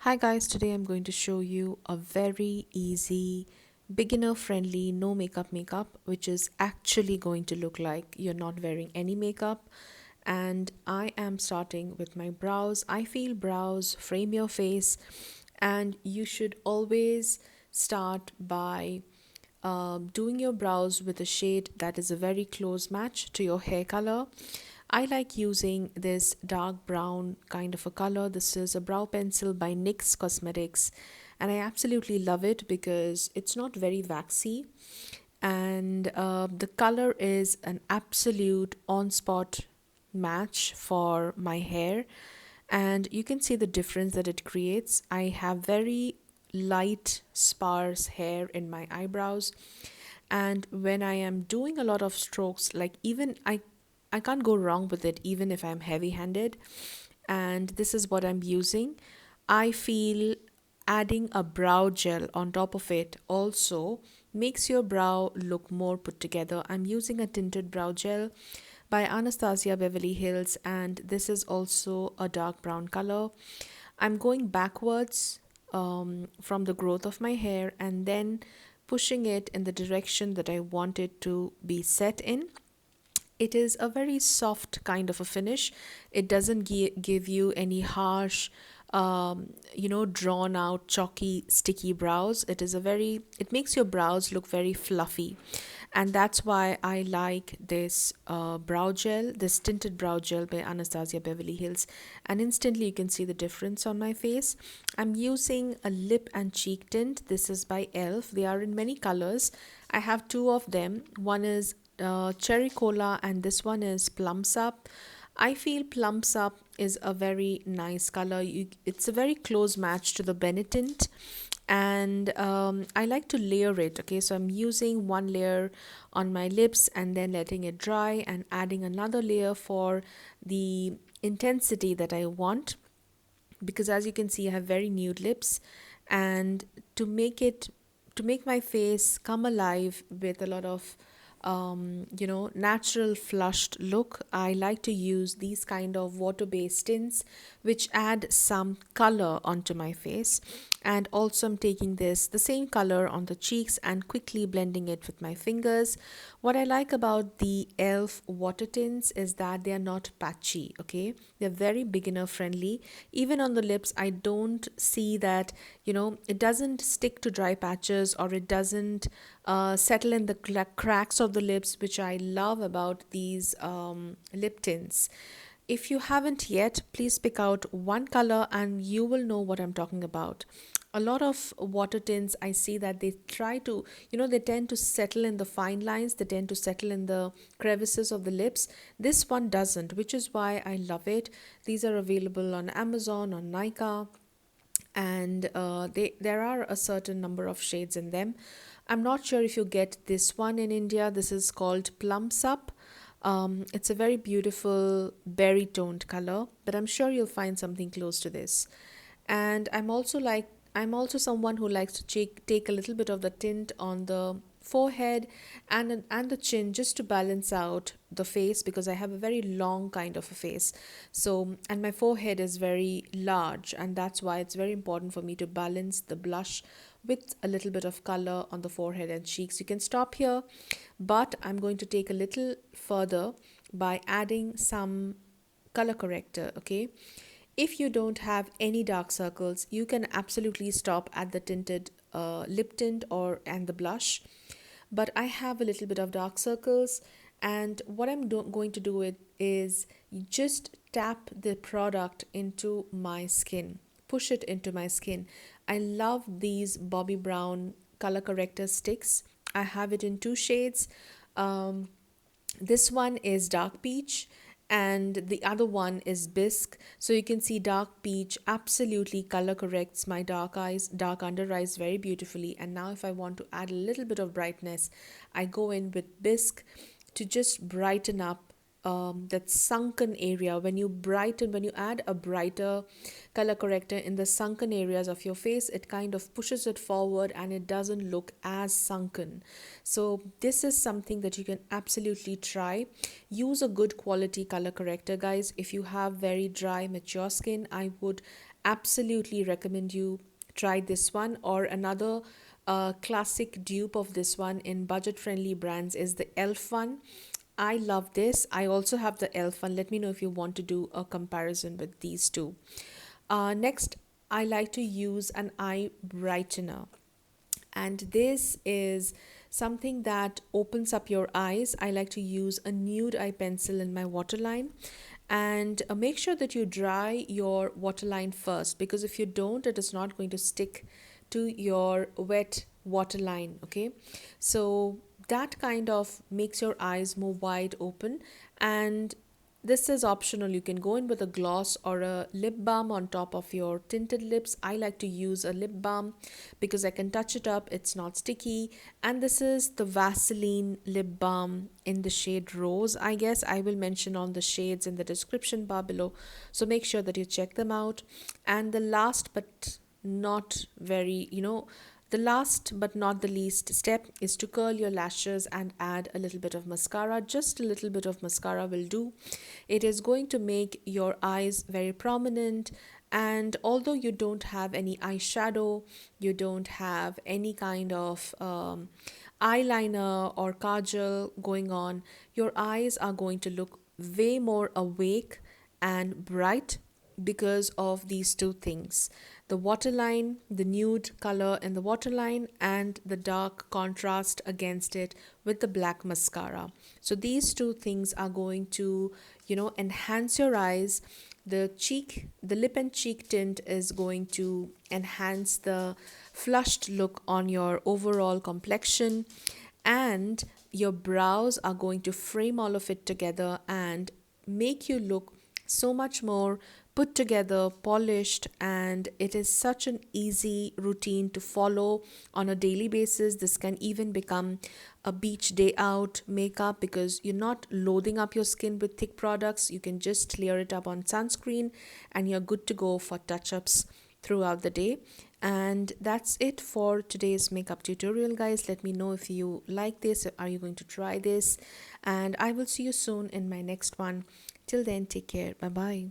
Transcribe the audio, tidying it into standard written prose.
Hi guys, today I'm going to show you a very easy, beginner friendly, no makeup which is actually going to look like you're not wearing any makeup. And I am starting with my brows. I feel brows frame your face, and you should always start by doing your brows with a shade that is a very close match to your hair color. I like using this dark brown kind of a color. This is a brow pencil by NYX Cosmetics, and I absolutely love it because it's not very waxy, and the color is an absolute on spot match for my hair. And you can see the difference that it creates. I have very light, sparse hair in my eyebrows, and when I am doing a lot of strokes, like even I can't go wrong with it even if I'm heavy handed. And this is what I'm using. I feel adding a brow gel on top of it also makes your brow look more put together. I'm using a tinted brow gel by Anastasia Beverly Hills, and this is also a dark brown color. I'm going backwards from the growth of my hair and then pushing it in the direction that I want it to be set in. It is a very soft kind of a finish. It doesn't give you any harsh, drawn out, chalky, sticky brows. It makes your brows look very fluffy. And that's why I like this brow gel, this tinted brow gel by Anastasia Beverly Hills. And instantly you can see the difference on my face. I'm using a lip and cheek tint. This is by e.l.f. They are in many colors. I have two of them. One is cherry cola, and this one is plums up. I feel plums up is a very nice color. It's a very close match to the Benetint, and I like to layer it. Okay, so I'm using one layer on my lips and then letting it dry and adding another layer for the intensity that I want, because as you can see I have very nude lips. And to make it to make my face come alive with a lot of natural flushed look, I like to use these kind of water-based tints which add some color onto my face. And also I'm taking the same color on the cheeks and quickly blending it with my fingers. What I like about the e.l.f. water tints is that they are not patchy. Okay, they're very beginner friendly. Even on the lips, I don't see that, it doesn't stick to dry patches, or it doesn't settle in the cracks of the lips, which I love about these lip tints. If you haven't yet, please pick out one color and you will know what I'm talking about. A lot of water tints, I see that they try to, they tend to settle in the fine lines, they tend to settle in the crevices of the lips. This one doesn't, which is why I love it. These are available on Amazon, on Nika, and there are a certain number of shades in them. I'm not sure if you get this one in India. This is called Plums Up. It's a very beautiful berry toned color, but I'm sure you'll find something close to this. And I'm also someone who likes to take a little bit of the tint on the forehead and the chin, just to balance out the face, because I have a very long kind of a face. So, and my forehead is very large, and that's why it's very important for me to balance the blush with a little bit of color on the forehead and cheeks. You can stop here, but I'm going to take a little further by adding some color corrector. Okay, if you don't have any dark circles, you can absolutely stop at the tinted lip tint or and the blush. But I have a little bit of dark circles, and what I'm going to do it is just tap the product into my skin, push it into my skin. I love these Bobbi Brown color corrector sticks. I have it in two shades. Um, this one is Dark Peach and the other one is Bisque. So you can see Dark Peach absolutely color corrects my dark eyes, dark under eyes very beautifully. And now if I want to add a little bit of brightness, I go in with Bisque to just brighten up that sunken area. When you add a brighter color corrector in the sunken areas of your face, it kind of pushes it forward and it doesn't look as sunken. So this is something that you can absolutely try. Use a good quality color corrector, guys. If you have very dry mature skin, I would Absolutely recommend you try this one. Or another classic dupe of this one in budget friendly brands is the e.l.f. one. I love this. I also have the e.l.f. one. Let me know if you want to do a comparison with these two. Next, I like to use an eye brightener, and this is something that opens up your eyes. I like to use a nude eye pencil in my waterline, and make sure that you dry your waterline first, because if you don't, it is not going to stick to your wet waterline. Okay, so that kind of makes your eyes more wide open. And this is optional. You can go in with a gloss or a lip balm on top of your tinted lips. I like to use a lip balm because I can touch it up, it's not sticky. And this is the Vaseline lip balm in the shade Rose. I guess I will mention all the shades in the description bar below, so make sure that you check them out. And the last but not very, the last but not the least step is to curl your lashes and add a little bit of mascara. Just a little bit of mascara will do. It is going to make your eyes very prominent. And although you don't have any eyeshadow, you don't have any kind of eyeliner or kajal going on, your eyes are going to look way more awake and bright because of these two things: the waterline, the nude color in the waterline, and the dark contrast against it with the black mascara. So these two things are going to, enhance your eyes. The lip and cheek tint is going to enhance the flushed look on your overall complexion, and your brows are going to frame all of it together and make you look so much more put together, polished. And it is such an easy routine to follow on a daily basis. This can even become a beach day out makeup because you're not loading up your skin with thick products. You can just layer it up on sunscreen and you're good to go for touch-ups throughout the day. And that's it for today's makeup tutorial, guys. Let me know if you like this. Are you going to try this? And I will see you soon in my next one. Till then, take care. Bye bye.